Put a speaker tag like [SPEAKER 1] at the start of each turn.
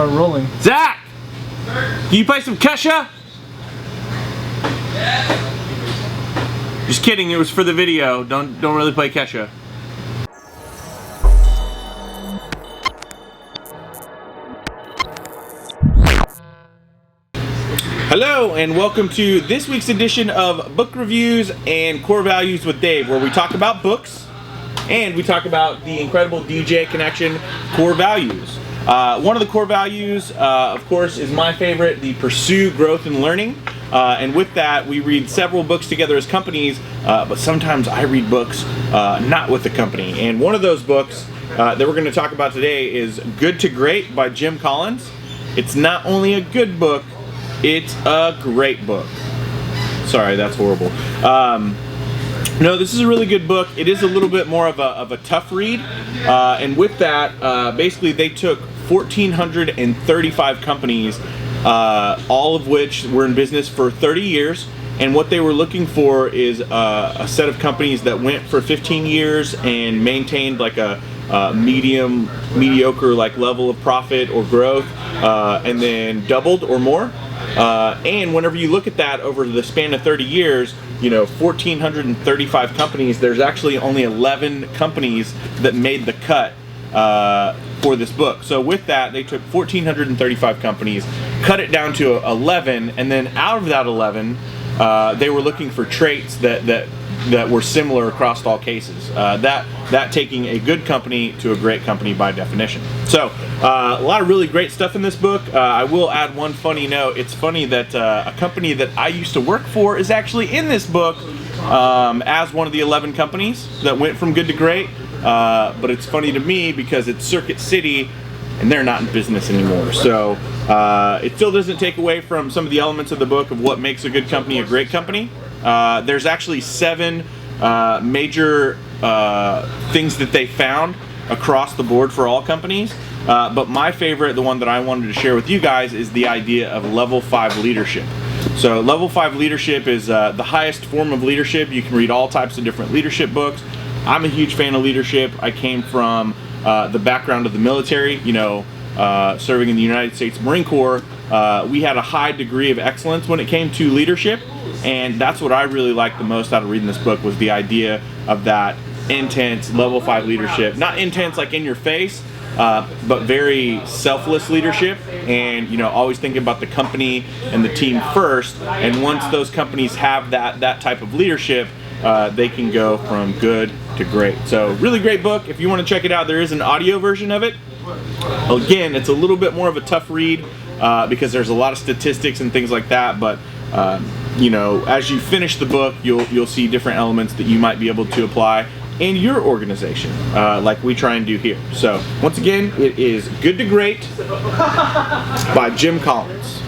[SPEAKER 1] rolling.
[SPEAKER 2] Zach! Can you play some Kesha? Just kidding, it was for the video. Don't really play Kesha. Hello and welcome to this week's edition of Book Reviews and Core Values with Dave, where we talk about books and we talk about the incredible DJ Connection core values. One of the core values, of course, is my favorite, the pursue growth and learning. And with that, we read several books together as companies, but sometimes I read books not with the company. And one of those books that we're going to talk about today is Good to Great by Jim Collins. It's not only a good book, it's a great book. Sorry, that's horrible. No, this is a really good book. It is a little bit more of a tough read. And with that, basically they took 1,435 companies, all of which were in business for 30 years. And what they were looking for is a set of companies that went for 15 years and maintained like a mediocre like level of profit or growth, and then doubled or more. And whenever you look at that over the span of 30 years, you know, 1,435 companies, there's actually only 11 companies that made the cut for this book. So with that, they took 1,435 companies, cut it down to 11, and then out of that 11, they were looking for traits that were similar across all cases. That taking a good company to a great company by definition. So a lot of really great stuff in this book. I will add one funny note. It's funny that a company that I used to work for is actually in this book as one of the 11 companies that went from good to great. But it's funny to me because it's Circuit City and they're not in business anymore. So it still doesn't take away from some of the elements of the book of what makes a good company a great company. There's actually 7 major things that they found across the board for all companies. But my favorite, the one that I wanted to share with you guys, is the idea of level 5 leadership. So level 5 leadership is the highest form of leadership. You can read all types of different leadership books. I'm a huge fan of leadership. I came from the background of the military, you know, serving in the United States Marine Corps. We had a high degree of excellence when it came to leadership. And that's what I really liked the most out of reading this book, was the idea of that intense level 5 leadership. Not intense like in your face, but very selfless leadership, and you know, always thinking about the company and the team first. And once those companies have that type of leadership, they can go from good to great. So really great book. If you want to check it out, there is an audio version of it. Again, it's a little bit more of a tough read because there's a lot of statistics and things like that, but you know, as you finish the book, you'll see different elements that you might be able to apply in your organization, like we try and do here. So once again, it is Good to Great by Jim Collins.